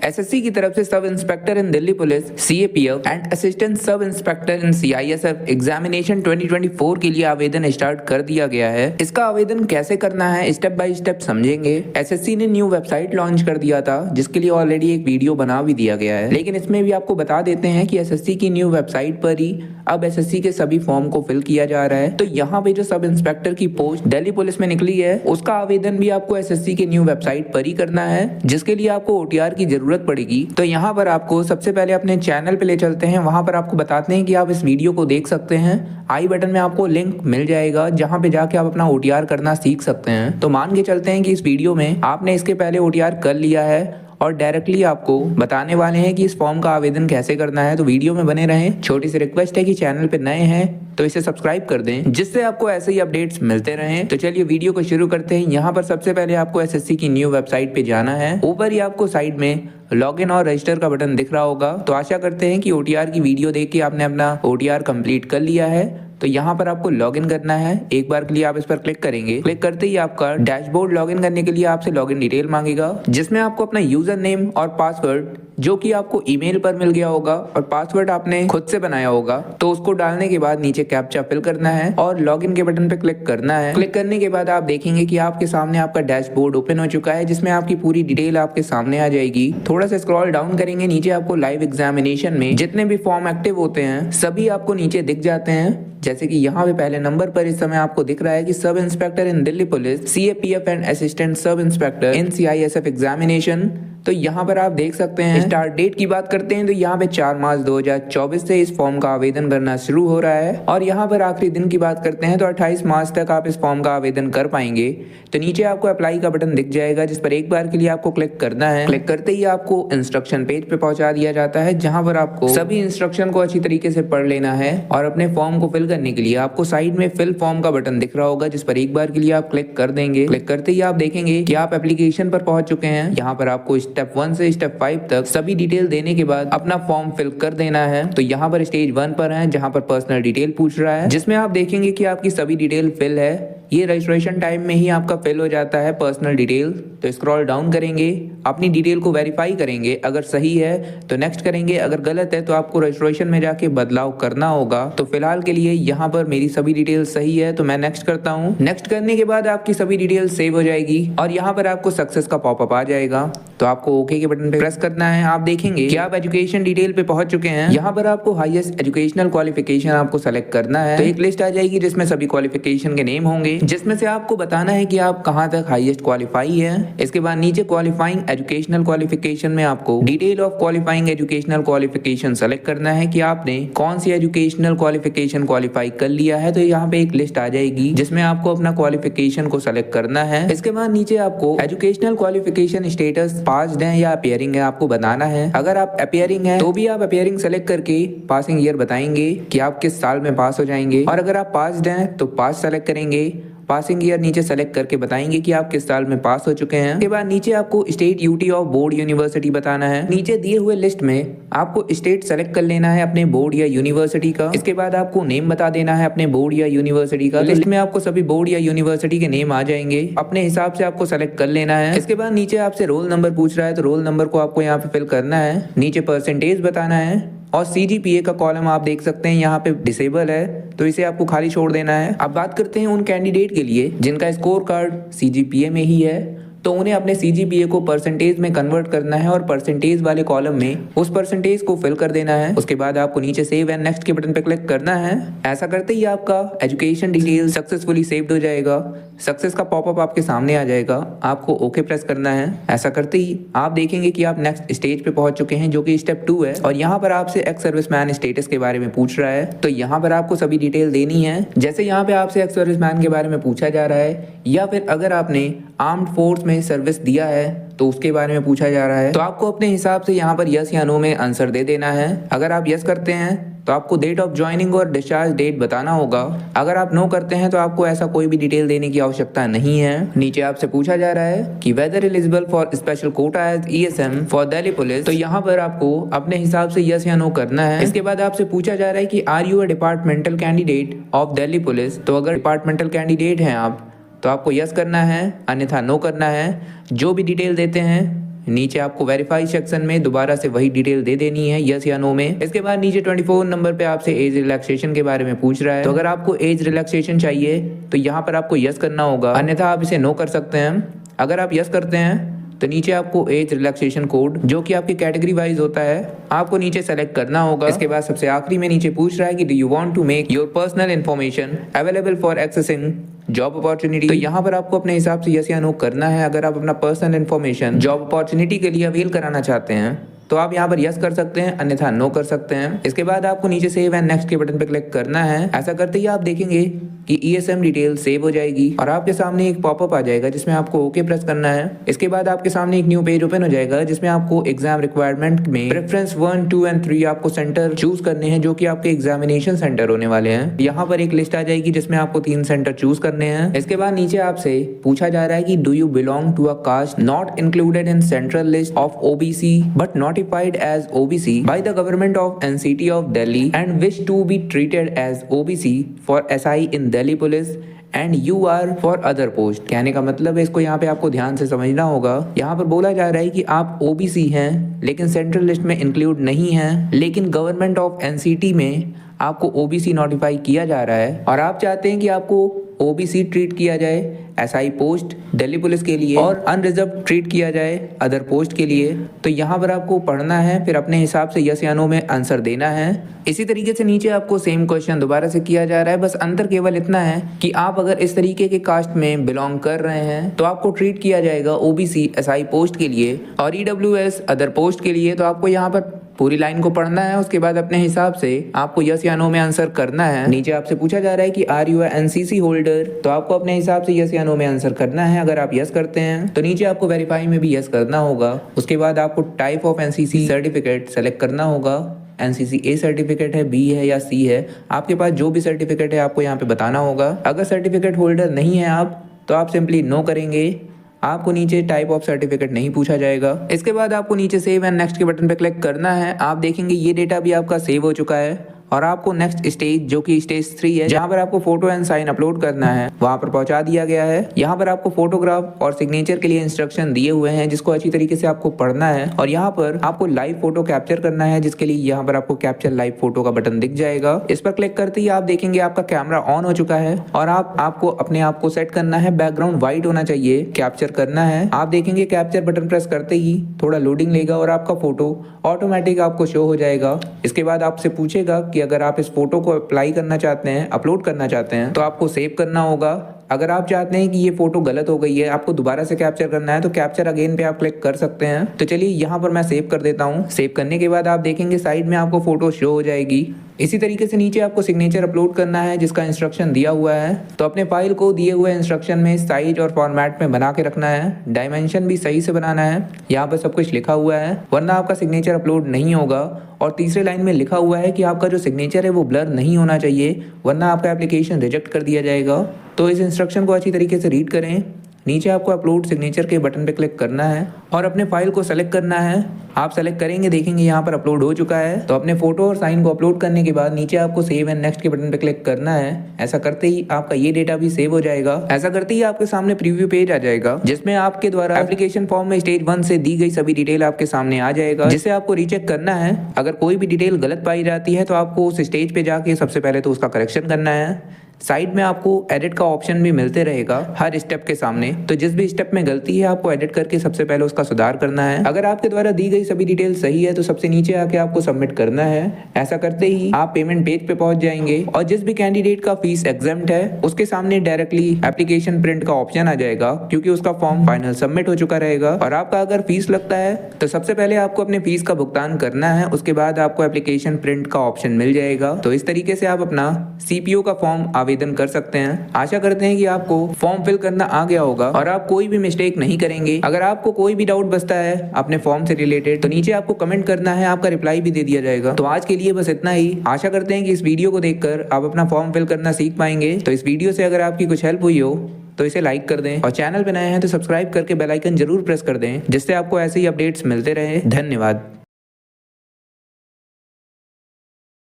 SSC की तरफ से sub inspector in Delhi police CAPF and assistant sub inspector in CISF examination 2024 के लिए आवेदन स्टार्ट कर दिया गया है। इसका आवेदन कैसे करना है स्टेप बाय स्टेप समझेंगे। एसएससी ने न्यू वेबसाइट लॉन्च कर दिया था जिसके लिए ऑलरेडी एक वीडियो बना भी दिया गया है, लेकिन इसमें भी आपको बता देते हैं कि एसएससी की न्यू वेबसाइट पर ही अब एसएससी के सभी फॉर्म को फिल किया जा रहा है। तो यहाँ पे जो सब इंस्पेक्टर की पोस्ट दिल्ली पुलिस में निकली है उसका आवेदन भी आपको एसएससी के न्यू वेबसाइट पर ही करना है, जिसके लिए आपको ओटीआर की जरूरत पड़ेगी। तो यहाँ पर आपको सबसे पहले अपने चैनल पे ले चलते हैं, वहां पर आपको बताते हैं कि आप इस वीडियो को देख सकते हैं। आई बटन में आपको लिंक मिल जाएगा जहां पे जाके आप अपना ओटीआर करना सीख सकते हैं। तो मान के चलते हैं कि इस वीडियो में आपने इसके पहले ओटीआर कर लिया है और डायरेक्टली आपको बताने वाले हैं कि इस फॉर्म का आवेदन कैसे करना है। तो वीडियो में बने रहें। छोटी सी रिक्वेस्ट है कि चैनल पे नए हैं तो इसे सब्सक्राइब कर दें जिससे आपको ऐसे ही अपडेट्स मिलते रहें। तो चलिए वीडियो को शुरू करते हैं। यहाँ पर सबसे पहले आपको एसएससी की न्यू वेबसाइट पे जाना है। ऊपर ही आपको साइड में लॉगिन और रजिस्टर का बटन दिख रहा होगा। तो आशा करते हैं कि ओटीआर की वीडियो देख के आपने अपना ओटीआर कंप्लीट कर लिया है। तो यहाँ पर आपको लॉगिन करना है। एक बार के लिए आप इस पर क्लिक करेंगे। क्लिक करते ही आपका डैशबोर्ड लॉगिन करने के लिए आपसे लॉगिन डिटेल मांगेगा, जिसमें आपको अपना यूजर नेम और पासवर्ड जो कि आपको ईमेल पर मिल गया होगा और पासवर्ड आपने खुद से बनाया होगा, तो उसको डालने के बाद नीचे कैप्चा फिल करना है और लॉगिन के बटन पे क्लिक करना है। क्लिक करने के बाद आप देखेंगे कि आपके सामने आपका डैशबोर्ड ओपन हो चुका है, जिसमें आपकी पूरी डिटेल आपके सामने आ जाएगी। थोड़ा सा स्क्रॉल डाउन करेंगे, नीचे आपको लाइव एग्जामिनेशन में जितने भी फॉर्म एक्टिव होते हैं सभी आपको नीचे दिख जाते हैं। जैसे कि यहाँ पे पहले नंबर पर इस समय आपको दिख रहा है कि sub inspector in Delhi police CAPF and assistant sub inspector in CISF examination. तो यहाँ पर आप देख सकते हैं। स्टार्ट डेट की बात करते हैं तो यहाँ पे 4 मार्च 2024 से इस फॉर्म का आवेदन करना शुरू हो रहा है और यहाँ पर आखिरी दिन की बात करते हैं तो 28 मार्च तक आप इस फॉर्म का आवेदन कर पाएंगे। तो नीचे आपको अप्लाई का बटन दिख जाएगा जिस पर एक बार के लिए आपको क्लिक करना है। क्लिक करते ही आपको इंस्ट्रक्शन पेज पे पहुंचा दिया जाता है, जहाँ पर आपको सभी इंस्ट्रक्शन को अच्छी तरीके से पढ़ लेना है और अपने फॉर्म को फिल करने के लिए आपको साइड में फिल फॉर्म का बटन दिख रहा होगा, जिस पर एक बार के लिए आप क्लिक कर देंगे। क्लिक करते ही आप देखेंगे कि आप एप्लीकेशन पर पहुंच चुके हैं। यहाँ पर आपको स्टेप 1 से स्टेप 5 तक सभी डिटेल देने के बाद अपना फॉर्म फिल कर देना है। तो यहाँ पर स्टेज 1 पर है जहाँ पर पर्सनल डिटेल पूछ रहा है, जिसमें आप देखेंगे कि आपकी सभी डिटेल फिल है। ये रजिस्ट्रेशन टाइम में ही आपका फिल हो जाता है पर्सनल डिटेल। तो स्क्रॉल डाउन करेंगे, अपनी डिटेल को वेरीफाई करेंगे, अगर सही है तो नेक्स्ट करेंगे, अगर गलत है तो आपको रजिस्ट्रेशन में जाके बदलाव करना होगा। तो फिलहाल के लिए यहाँ पर मेरी सभी डिटेल सही है तो मैं नेक्स्ट करता हूँ। नेक्स्ट करने के बाद आपकी सभी डिटेल सेव हो जाएगी और यहाँ पर आपको सक्सेस का पॉपअप आ जाएगा। तो आपको ओके के बटन पे प्रेस करना है। आप देखेंगे कि आप एजुकेशन डिटेल पे पहुंच चुके हैं। यहाँ पर आपको हाईएस्ट एजुकेशनल क्वालिफिकेशन आपको सेलेक्ट करना है। तो एक लिस्ट आ जाएगी जिसमें सभी क्वालिफिकेशन के नेम होंगे, जिसमें से आपको बताना है कि आप कहां तक हाईएस्ट क्वालिफाई है। इसके बाद नीचे क्वालिफाइंग एजुकेशनल क्वालिफिकेशन में आपको detail of qualifying educational qualification select करना है कि आपने कौन सी एजुकेशनल क्वालिफिकेशन क्वालिफाई कर लिया है। तो यहाँ पे एक लिस्ट आ जाएगी जिसमें आपको अपना क्वालिफिकेशन को सेलेक्ट करना है। इसके बाद नीचे आपको एजुकेशनल क्वालिफिकेशन स्टेटस पास्ड है या अपीयरिंग है आपको बताना है। अगर आप अपीयरिंग है तो भी आप अपीयरिंग सेलेक्ट करके पासिंग ईयर बताएंगे कि आप किस साल में पास हो जाएंगे, और अगर आप पास्ड हैं तो पास सेलेक्ट करेंगे। पासिंग ईयर नीचे सेलेक्ट करके बताएंगे कि आप किस साल में पास हो चुके हैं। उसके बाद नीचे आपको state UT of board university बताना है। नीचे दिए हुए लिस्ट में आपको स्टेट सेलेक्ट कर लेना है अपने बोर्ड या यूनिवर्सिटी का। इसके बाद आपको नेम बता देना है अपने बोर्ड या यूनिवर्सिटी का। लिस्ट में आपको सभी बोर्ड या यूनिवर्सिटी के नेम आ जाएंगे, अपने हिसाब से आपको सेलेक्ट कर लेना है। इसके बाद नीचे आपसे रोल नंबर पूछ रहा है तो रोल नंबर को आपको यहाँ पे फिल करना है। नीचे परसेंटेज बताना है और सीजीपीए का कॉलम आप देख सकते हैं यहाँ पे डिसेबल है तो इसे आपको खाली छोड़ देना है। अब बात करते हैं उन कैंडिडेट के लिए जिनका स्कोर कार्ड सीजीपीए में ही है, तो उन्हें अपने सीजीपीए को परसेंटेज में कन्वर्ट करना है और परसेंटेज वाले कॉलम में उस परसेंटेज को फिल कर देना है। उसके बाद आपको नीचे सेव एंड नेक्स्ट के बटन पे क्लिक करना है। ऐसा करते ही आपका एजुकेशन डिटेल सक्सेसफुली सेव्ड हो जाएगा। सक्सेस का पॉपअप आपके सामने आ जाएगा, आपको ओके प्रेस करना है। ऐसा करते ही आप देखेंगे कि आप नेक्स्ट स्टेज पे पहुंच चुके हैं जो कि स्टेप 2 है और यहाँ पर आपसे एक्स सर्विसमैन स्टेटस के बारे में पूछ रहा है। तो यहाँ पर आपको सभी डिटेल देनी है। जैसे यहाँ पे आपसे एक्स सर्विसमैन के बारे में पूछा जा रहा है या फिर अगर आपने आर्म्ड फोर्स में सर्विस दिया है तो उसके बारे में पूछा जा रहा है, तो आपको अपने हिसाब से यहाँ पर यस या नो में आंसर दे देना है। अगर आप यस करते हैं तो आपको डेट ऑफ ज्वाइनिंग और डिस्चार्ज डेट बताना होगा। अगर आप नो करते हैं तो आपको ऐसा कोई भी डिटेल देने की आवश्यकता नहीं है। नीचे आपसे पूछा जा रहा है कि whether eligible for special quota as ESM for Delhi police, तो यहाँ पर आपको अपने हिसाब से यस या नो करना है। इसके बाद आपसे पूछा जा रहा है कि are you a departmental candidate of Delhi police, तो अगर डिपार्टमेंटल कैंडिडेट हैं आप तो आपको यस करना है, अन्यथा नो करना है। जो भी डिटेल देते हैं नीचे आपको वेरीफाई सेक्शन में दोबारा से वही डिटेल दे देनी है, यस या नो में। इसके बाद नीचे 24 नंबर पे आपसे एज रिलैक्सेशन के बारे में पूछ रहा है। तो अगर आपको एज रिलैक्सेशन चाहिए तो यहाँ पर आपको यस करना होगा, अन्यथा आप इसे नो कर सकते हैं। अगर आप यस करते हैं तो नीचे आपको एज रिलैक्सेशन कोड जो कि आपकी कैटेगरी वाइज होता है आपको नीचे सेलेक्ट करना होगा। इसके बाद सबसे आखिरी में नीचे पूछ रहा है कि do you want to make your personal information available for accessing job opportunity. तो यहाँ पर आपको अपने हिसाब से यस या नो करना है। अगर आप अपना पर्सनल इन्फॉर्मेशन जॉब अपॉर्चुनिटी के लिए अवेल कराना चाहते हैं तो आप यहाँ पर यस कर सकते हैं, अन्यथा नो कर सकते हैं। इसके बाद आपको नीचे सेव एंड नेक्स्ट के बटन पर क्लिक करना है। ऐसा करते ही आप देखेंगे कि ESM डिटेल सेव हो जाएगी और आपके सामने एक पॉपअप आ जाएगा जिसमें आपको ओके प्रेस करना है। इसके बाद आपके सामने एक न्यू पेज ओपन हो जाएगा जिसमें आपको एग्जाम रिक्वायरमेंट में प्रेफरेंस 1, 2 एंड 3 आपको सेंटर चूज करने हैं जो कि आपके एग्जामिनेशन सेंटर होने वाले हैं। यहाँ पर एक लिस्ट आ जाएगी जिसमें आपको 3 सेंटर चूज करने हैं। इसके बाद नीचे आपसे पूछा जा रहा है कि do you belong to a caste not included in central list of OBC but notified as OBC by the government of NCT of Delhi and wish to be treated as OBC for SI in Delhi Police and you are for other post. कहने का मतलब है, इसको यहाँ पे आपको ध्यान से समझना होगा। यहाँ पर बोला जा रहा है कि आप OBC हैं लेकिन सेंट्रल लिस्ट में इंक्लूड नहीं हैं, लेकिन गवर्नमेंट ऑफ NCT में आपको OBC नोटिफाई किया जा रहा है और आप चाहते हैं कि आपको OBC ट्रीट किया जाए SI पोस्ट दिल्ली पुलिस के लिए और अनरिजर्व ट्रीट किया जाए अदर पोस्ट के लिए। तो यहाँ पर आपको पढ़ना है, फिर अपने हिसाब से यस या नो में आंसर देना है। इसी तरीके से नीचे आपको सेम क्वेश्चन दोबारा से किया जा रहा है, बस अंतर केवल इतना है कि आप अगर इस तरीके के कास्ट में बिलोंग कर रहे हैं तो आपको ट्रीट किया जाएगा OBC SI पोस्ट के लिए और EWS अदर पोस्ट के लिए। तो आपको यहाँ पर पूरी लाइन को पढ़ना है, उसके बाद अपने हिसाब से आपको यस या नो में आंसर करना है। नीचे आपसे पूछा जा रहा है कि आर यू NCC होल्डर, तो आपको अपने हिसाब से यस या नो में आंसर करना है। अगर आप यस करते हैं तो नीचे आपको वेरीफाई में भी यस करना होगा। उसके बाद आपको type of NCC certificate select करना होगा। NCC A सर्टिफिकेट है, B है या C है, आपके पास जो भी सर्टिफिकेट है आपको यहाँ पे बताना होगा। अगर सर्टिफिकेट होल्डर नहीं है आप तो आप सिंपली नो करेंगे, आपको नीचे टाइप ऑफ सर्टिफिकेट नहीं पूछा जाएगा। इसके बाद आपको नीचे सेव एंड नेक्स्ट के बटन पे क्लिक करना है। आप देखेंगे ये डेटा भी आपका सेव हो चुका है और आपको नेक्स्ट स्टेज जो कि स्टेज 3 है, जहाँ पर आपको फोटो एंड साइन अपलोड करना है, वहाँ पर पहुंचा दिया गया है। यहाँ पर आपको फोटोग्राफ और सिग्नेचर के लिए इंस्ट्रक्शन दिए हुए हैं जिसको अच्छी तरीके से आपको पढ़ना है और यहाँ पर आपको लाइव फोटो कैप्चर करना है, जिसके लिए यहाँ पर आपको कैप्चर लाइव फोटो का बटन दिख जाएगा। इस पर क्लिक करते ही आप देखेंगे आपका कैमरा ऑन हो चुका है और आपको अपने आप को सेट करना है, बैकग्राउंड व्हाइट होना चाहिए, कैप्चर करना है। आप देखेंगे कैप्चर बटन प्रेस करते ही थोड़ा लोडिंग लेगा और आपका फोटो ऑटोमेटिक आपको शो हो जाएगा। इसके बाद आपसे पूछेगा कि अगर आप इस फोटो को अप्लाई करना चाहते हैं, अपलोड करना चाहते हैं, तो आपको सेव करना होगा। अगर आप चाहते हैं कि ये फोटो गलत हो गई है, आपको दोबारा से कैप्चर करना है, तो कैप्चर अगेन पे आप क्लिक कर सकते हैं। तो चलिए यहाँ पर मैं सेव कर देता हूँ। सेव करने के बाद आप देखेंगे साइड में आपको फोटो शो हो जाएगी। इसी तरीके से नीचे आपको सिग्नेचर अपलोड करना है जिसका इंस्ट्रक्शन दिया हुआ है। तो अपने फाइल को दिए हुए इंस्ट्रक्शन में साइज और फॉर्मेट में बना के रखना है, डायमेंशन भी सही से बनाना है। यहाँ पर सब कुछ लिखा हुआ है, वरना आपका सिग्नेचर अपलोड नहीं होगा। और तीसरे लाइन में लिखा हुआ है कि आपका जो सिग्नेचर है वो ब्लर नहीं होना चाहिए, वरना आपका एप्लीकेशन रिजेक्ट कर दिया जाएगा। तो इस इंस्ट्रक्शन को अच्छी तरीके से रीड करें। नीचे आपको अपलोड सिग्नेचर के बटन पे क्लिक करना है और अपने फाइल को सेलेक्ट करना है। आप सेलेक्ट करेंगे, देखेंगे यहाँ पर अपलोड हो चुका है। तो अपने फोटो और साइन को अपलोड करने के बाद नीचे आपको सेव एंड नेक्स्ट के बटन पे क्लिक करना है। ऐसा करते ही आपका ये डेटा भी सेव हो जाएगा। ऐसा करते ही आपके सामने प्रीव्यू पेज आ जाएगा जिसमें आपके द्वारा एप्लीकेशन फॉर्म में स्टेज 1 से दी गई सभी डिटेल आपके सामने आ जाएगा, जिसे आपको रीचेक करना है। अगर कोई भी डिटेल गलत पाई जाती है तो आपको उस स्टेज पे जाके सबसे पहले तो उसका करेक्शन करना है। साइड में आपको एडिट का ऑप्शन भी मिलते रहेगा हर स्टेप के सामने, तो जिस भी स्टेप में गलती है आपको एडिट करके सबसे पहले उसका सुधार करना है। अगर आपके द्वारा दी गई सभी डिटेल सही है तो सबसे नीचे आके आपको सबमिट करना है। ऐसा करते ही आप पेमेंट पेज पे पहुंच जाएंगे और जिस भी कैंडिडेट का फीस एग्जम्प्ट है उसके सामने डायरेक्टली एप्लीकेशन प्रिंट का ऑप्शन आ जाएगा, क्योंकि उसका फॉर्म फाइनल सबमिट हो चुका रहेगा। और आपका अगर फीस लगता है तो सबसे पहले आपको अपने फीस का भुगतान करना है, उसके बाद आपको एप्लीकेशन प्रिंट का ऑप्शन मिल जाएगा। तो इस तरीके से आप अपना CPO का फॉर्म आवेदन कर सकते हैं। आशा करते हैं कि आपको फॉर्म फिल करना आ गया होगा और आप कोई भी मिस्टेक नहीं करेंगे। अगर आपको कोई भी डाउट बचता है अपने फॉर्म से रिलेटेड तो नीचे आपको कमेंट करना है, आपका रिप्लाई भी दे दिया जाएगा। तो आज के लिए बस इतना ही। आशा करते हैं कि इस वीडियो को देखकर आप अपना फॉर्म फिल करना सीख पाएंगे। तो इस वीडियो से अगर आपकी कुछ हेल्प हुई हो तो इसे लाइक कर दें और चैनल पे नए हैं तो सब्सक्राइब करके बेल आइकन जरूर प्रेस कर दें, जिससे आपको ऐसे ही अपडेट्स मिलते रहे। धन्यवाद।